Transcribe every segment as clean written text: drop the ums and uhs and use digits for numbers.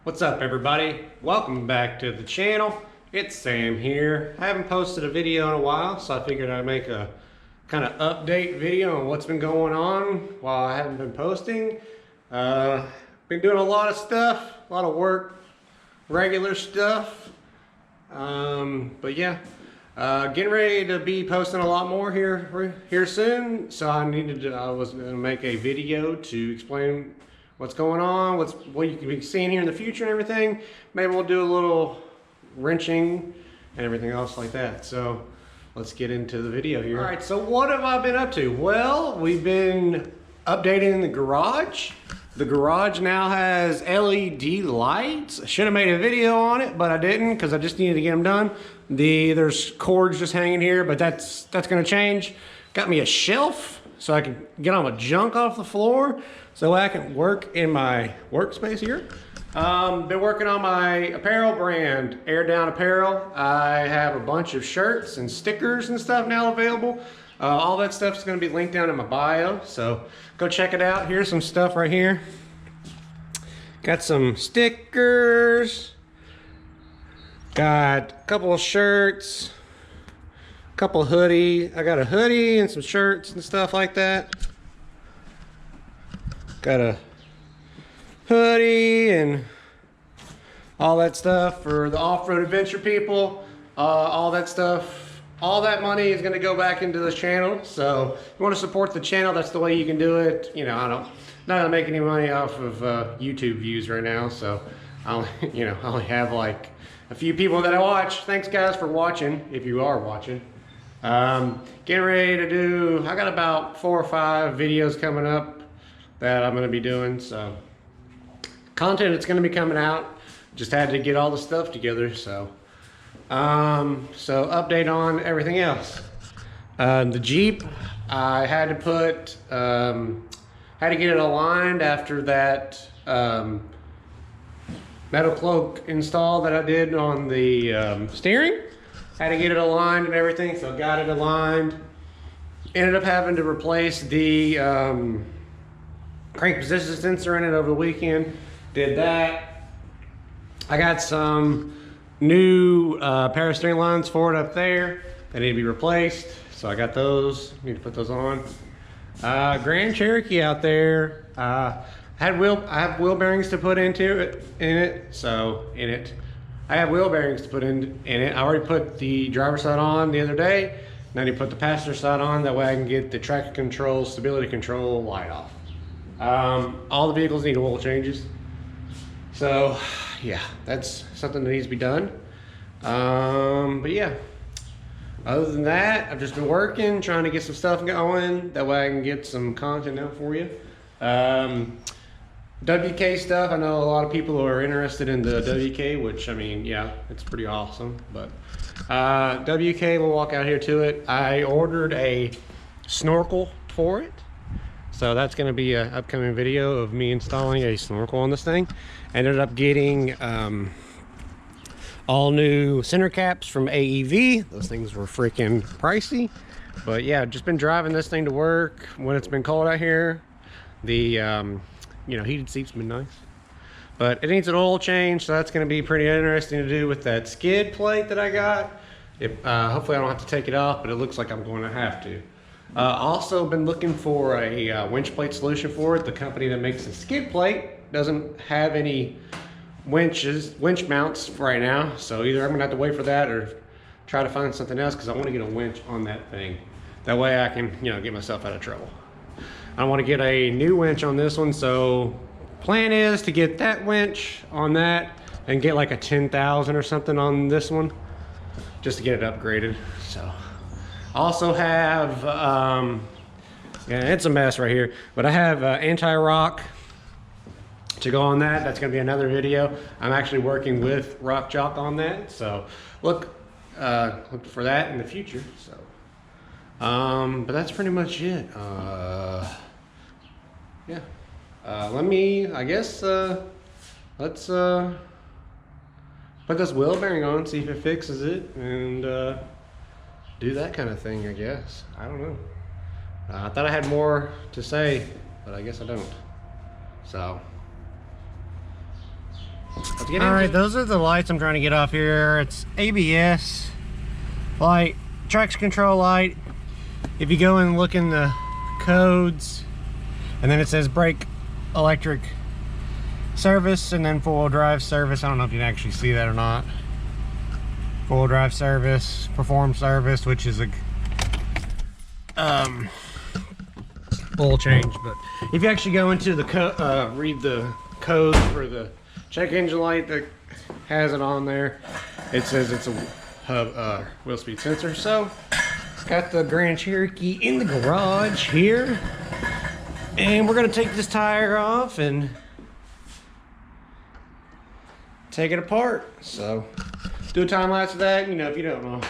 What's up, everybody? Welcome back to the channel. It's Sam here. I haven't posted a video in a while, so I figured I'd make a kind of update video on what's been going on while I haven't been posting. Been doing a lot of stuff, a lot of work, regular stuff. But yeah, getting ready to be posting a lot more here soon. So I was gonna make a video to explain what's going on, what you can be seeing here in the future and everything. Maybe we'll do a little wrenching and everything else like that. So let's get into the video here. All right, so what have I been up to? Well, we've been updating the garage. The garage now has LED lights. I should have made a video on it, but I didn't because I just needed to get them done. There's cords just hanging here, but that's gonna change. Got me a shelf so I can get all my junk off the floor so I can work in my workspace here. Been working on my apparel brand, Air Down Apparel. I have a bunch of shirts and stickers and stuff now available. All that stuff is going to be linked down in my bio, so go check it out. Here's some stuff right here. Got some stickers. Got a couple of shirts. A couple of hoodies. I got a hoodie and some shirts and stuff like that. Got a hoodie and all that stuff for the off-road adventure people. All that stuff, all that money is going to go back into this channel. So if you want to support the channel, that's the way you can do it. You know, not gonna make any money off of YouTube views right now. So I only have like a few people that I watch. Thanks guys for watching, if you are watching. Getting ready to do, I got about 4 or 5 videos coming up that I'm going to be doing. So content that's going to be coming out. Just had to get all the stuff together. So update on everything else. The Jeep, I had to put had to get it aligned after that metal cloak install that I did on the steering. Had to get it aligned and everything, so got it aligned. Ended up having to replace the crank position sensor in it over the weekend. Did that. I got some new power steering lines for it up there that need to be replaced, so I got those. Need to put those on. Grand Cherokee out there. I have wheel bearings to put into it. I have wheel bearings to put in it. I already put the driver's side on the other day. Now I need to put the passenger side on. That way I can get the traction control, stability control light off. All the vehicles need oil changes. So yeah, that's something that needs to be done. But yeah, other than that, I've just been working, trying to get some stuff going. That way I can get some content out for you. WK stuff, I know a lot of people are interested in the WK, which I mean, yeah, it's pretty awesome. But WK, we'll walk out here to it. I ordered a snorkel for it. So that's going to be an upcoming video of me installing a snorkel on this thing. Ended up getting all new center caps from AEV. Those things were freaking pricey. But yeah, just been driving this thing to work when it's been cold out here. The heated seats have been nice. But it needs an oil change, so that's going to be pretty interesting to do with that skid plate that I got. Hopefully I don't have to take it off, but it looks like I'm going to have to. Also been looking for a winch plate solution for it. The company that makes the skid plate doesn't have any winch mounts right now, so either I'm gonna have to wait for that or try to find something else, because I want to get a winch on that thing. That way I can get myself out of trouble. I want to get a new winch on this one, so plan is to get that winch on that and get like a 10,000 or something on this one just to get it upgraded. So also have yeah, it's a mess right here, but I have anti-rock to go on that. That's going to be another video. I'm actually working with Rock Jock on that, so look for that in the future. So but that's pretty much it. Yeah, I guess let's put this wheel bearing on, see if it fixes it, and do that kind of thing, I guess. I don't know. I thought I had more to say, but I guess I don't. So let's to get in. All right, those are the lights I'm trying to get off here. It's ABS light, traction control light. If you go and look in the codes, and then it says brake electric service and then four-wheel drive service. I don't know if you can actually see that or not. Four-wheel drive service, perform service, which is a oil change. But if you actually go into the read the code for the check engine light that has it on there, it says it's a wheel speed sensor. So got the Grand Cherokee in the garage here, and we're gonna take this tire off and take it apart. So do a time lapse of that. You know, if you don't know,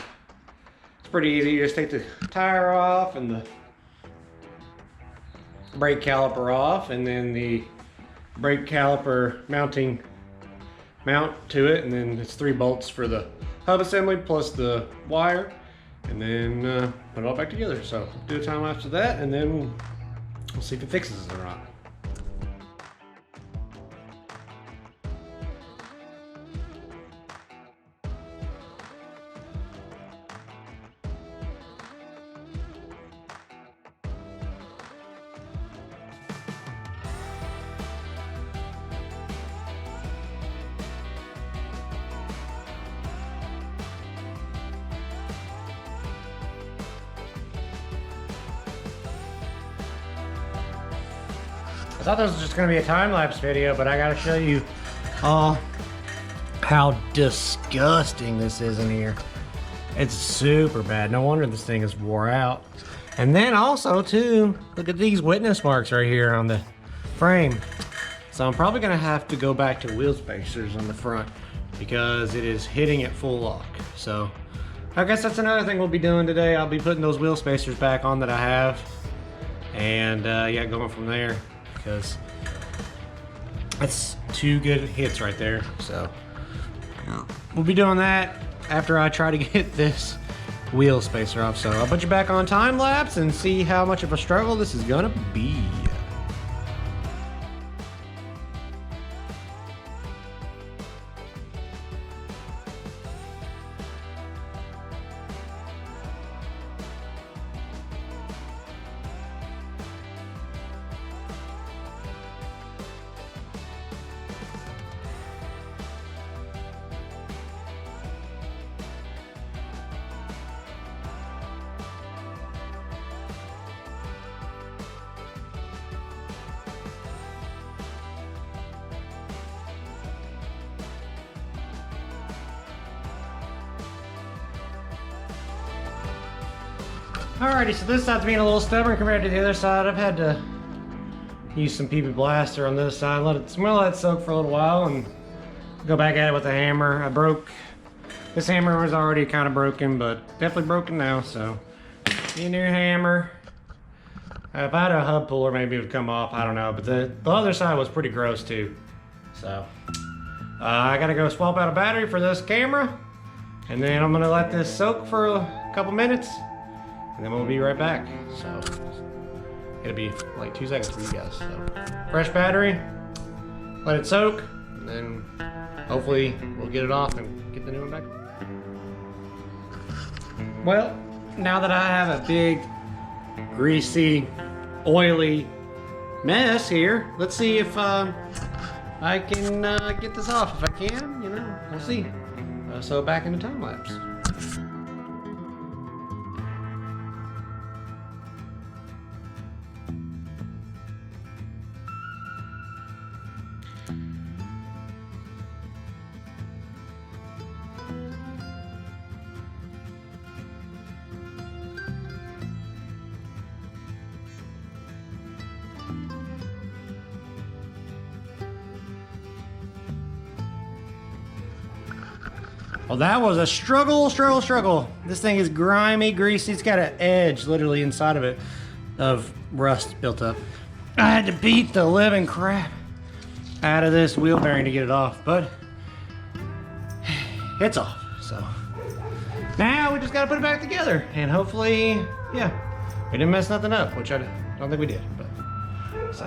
it's pretty easy. You just take the tire off and the brake caliper off, and then the brake caliper mount to it, and then it's 3 bolts for the hub assembly plus the wire, and then put it all back together. So do a time lapse of that, and then we'll see if it fixes it or not. I thought this was just going to be a time-lapse video, but I got to show you how disgusting this is in here. It's super bad. No wonder this thing is wore out. And then also, too, look at these witness marks right here on the frame. So I'm probably going to have to go back to wheel spacers on the front because it is hitting at full lock. So I guess that's another thing we'll be doing today. I'll be putting those wheel spacers back on that I have. And yeah, going from there. Because that's 2 good hits right there. So we'll be doing that after I try to get this wheel spacer off. So I'll put you back on time lapse and see how much of a struggle this is gonna be. Alrighty, so this side's being a little stubborn compared to the other side. I've had to use some PB Blaster on this side, let it soak for a little while, and go back at it with a hammer. This hammer was already kind of broken, but definitely broken now, so need a new hammer. If I had a hub puller, maybe it would come off, I don't know, but the other side was pretty gross too. So I gotta go swap out a battery for this camera, and then I'm gonna let this soak for a couple minutes, and then we'll be right back. So it'll be like 2 seconds for you guys. So fresh battery, let it soak, and then hopefully we'll get it off and get the new one back. Well, now that I have a big, greasy, oily mess here, let's see if I can get this off. If I can, you know, we'll see. So back into time lapse. Well, that was a struggle. This thing is grimy, greasy. It's got an edge literally inside of it of rust built up. I had to beat the living crap out of this wheel bearing to get it off, but it's off. So now we just gotta put it back together, and hopefully, yeah, we didn't mess nothing up, which I don't think we did, but so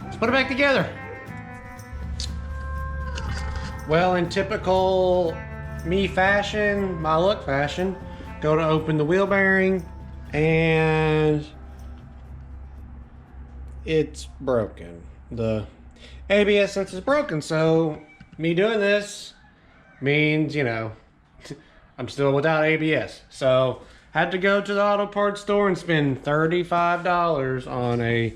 let's put it back together. Well, in typical me fashion, my look fashion, go to open the wheel bearing and it's broken. The ABS sensor is broken, so me doing this means, you know, I'm still without ABS. So had to go to the auto parts store and spend $35 on a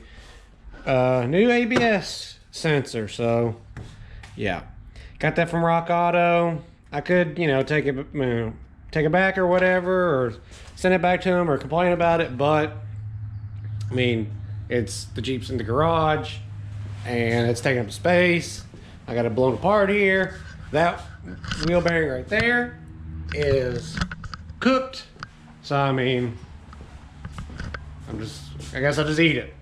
new ABS sensor. So yeah, got that from Rock Auto. I could, you know, take it back or whatever, or send it back to them or complain about it, but I mean, it's the Jeep's in the garage and it's taking up space. I got it blown apart here. That wheel bearing right there is cooked. So I mean, I guess I'll just eat it.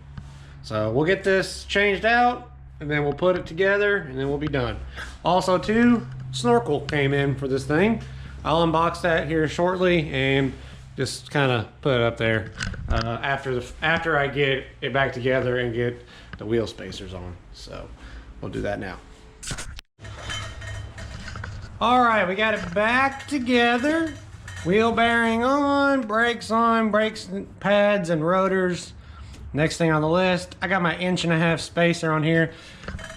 So we'll get this changed out and then we'll put it together and then we'll be done. Also too, snorkel came in for this thing. I'll unbox that here shortly and just kind of put it up there after I get it back together and get the wheel spacers on. So we'll do that now. All right, we got it back together. Wheel bearing on, brakes pads and rotors. Next thing on the list, I got my 1.5 inch spacer on here.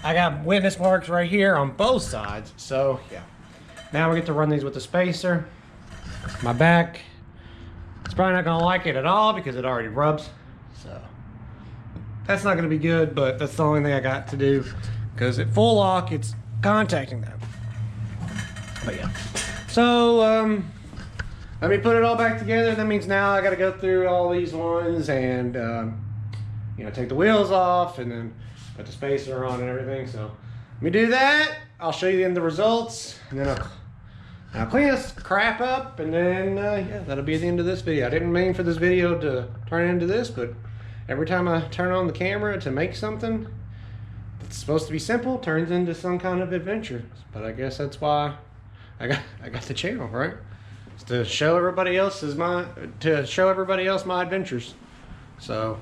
I got witness marks right here on both sides. So yeah, now we get to run these with the spacer. My back, it's probably not gonna like it at all because it already rubs. So that's not gonna be good, but that's the only thing I got to do because at full lock, it's contacting them. But yeah, so let me put it all back together. That means now I got to go through all these ones and you know, take the wheels off and then put the spacer on and everything. So let me do that. I'll show you the results and then I'll clean this crap up and then yeah, that'll be the end of this video. I didn't mean for this video to turn into this, but every time I turn on the camera to make something that's supposed to be simple, turns into some kind of adventure. But I guess that's why I got the channel, right? It's to show everybody else my adventures. So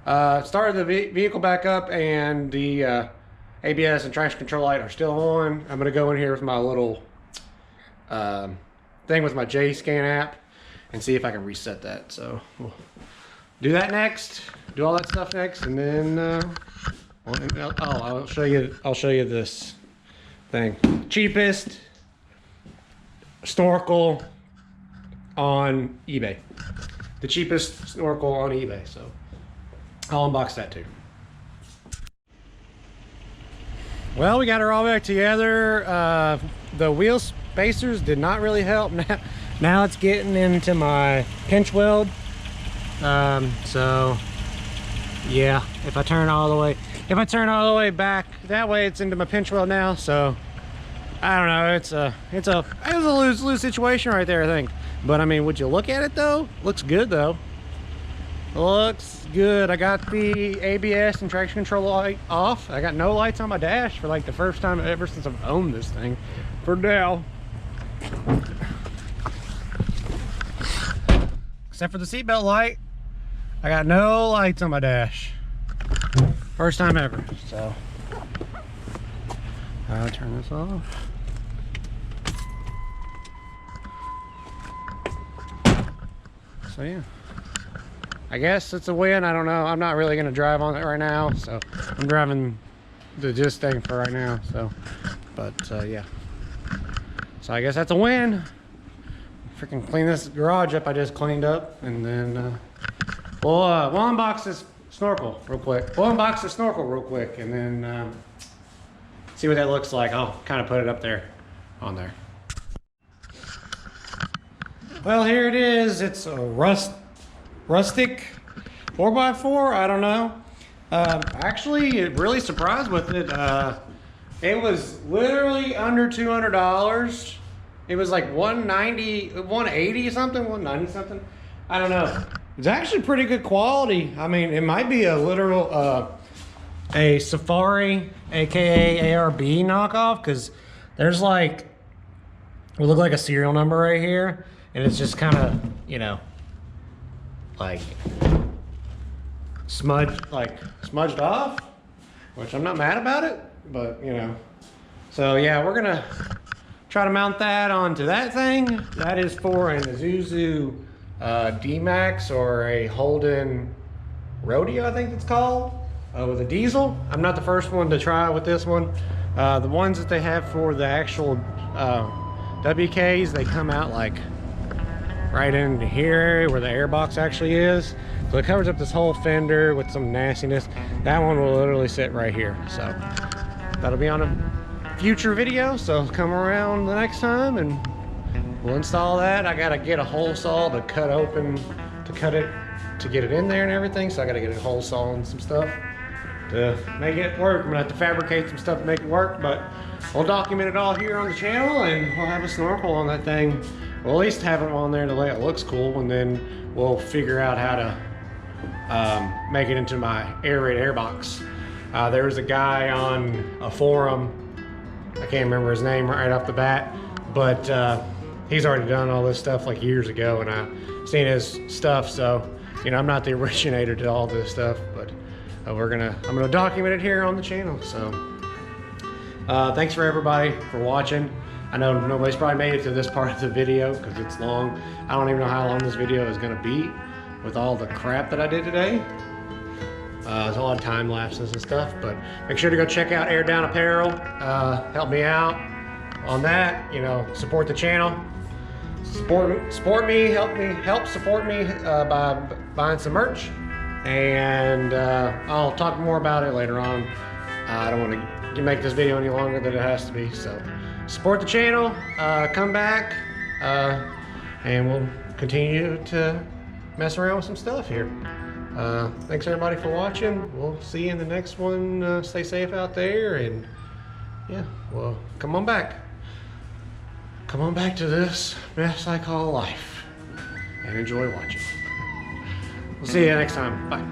started the vehicle back up and the ABS and traction control light are still on. I'm gonna go in here with my little thing with my J-Scan app and see if I can reset that. So we'll do that next, do all that stuff next, and then I'll show you this thing. Cheapest snorkel on eBay. The cheapest snorkel on eBay. So I'll unbox that too. Well, we got her all back together. The wheel spacers did not really help. Now it's getting into my pinch weld. So yeah, if I turn all the way back that way, it's into my pinch weld now. So I don't know. It was a lose-lose situation right there, I think. But I mean, would you look at it though? Looks good though. Looks good. I got the ABS and traction control light off. I got no lights on my dash for like the first time ever since I've owned this thing for now. Except for the seatbelt light, I got no lights on my dash. First time ever. So I'll turn this off. So yeah, I guess it's a win. I don't know. I'm not really gonna drive on it right now, so I'm driving the Just thing for right now. So, but yeah. So I guess that's a win. Freaking clean this garage up. I just cleaned up, and then we'll unbox this snorkel real quick. And then see what that looks like. I'll kind of put it up there, on there. Well, here it is. It's a rustic 4x4. I don't know. Actually, really surprised with it. It was literally under $200. It was like 190, 180 something, 190 something. I don't know. It's actually pretty good quality. I mean, it might be a literal a Safari, aka ARB knockoff, because there's like, it would look like a serial number right here. And it's just kind of, you know, like smudged off, which I'm not mad about it, but you know. So yeah, we're gonna try to mount that onto that thing. That is for an Isuzu D-Max or a Holden Rodeo, I think it's called, with a diesel. I'm not the first one to try with this one. The ones that they have for the actual WKs, they come out like right into here where the airbox actually is. So it covers up this whole fender with some nastiness. That one will literally sit right here. So that'll be on a future video. So come around the next time and we'll install that. I gotta get a hole saw to cut open, to cut it, to get it in there and everything. So I gotta get a hole saw and some stuff to make it work. I'm gonna have to fabricate some stuff to make it work, but we'll document it all here on the channel, and we'll have a snorkel on that thing. We'll at least have it on there the way it looks cool, and then we'll figure out how to make it into my air raid airbox. There was a guy on a forum, I can't remember his name right off the bat, but he's already done all this stuff like years ago, and I've seen his stuff. So, you know, I'm not the originator to all this stuff, but I'm gonna document it here on the channel. So thanks for everybody for watching. I know nobody's probably made it to this part of the video because it's long. I don't even know how long this video is gonna be with all the crap that I did today. There's a lot of time lapses and stuff, but make sure to go check out Air Down Apparel. Help me out on that. You know, support the channel. Support me, help support me by buying some merch. And I'll talk more about it later on. I don't want to make this video any longer than it has to be. So support the channel, come back, and we'll continue to mess around with some stuff here. Thanks everybody for watching. We'll see you in the next one. Stay safe out there, and yeah, well, come on back. Come on back to this mess I call life, and enjoy watching. We'll see you next time. Bye.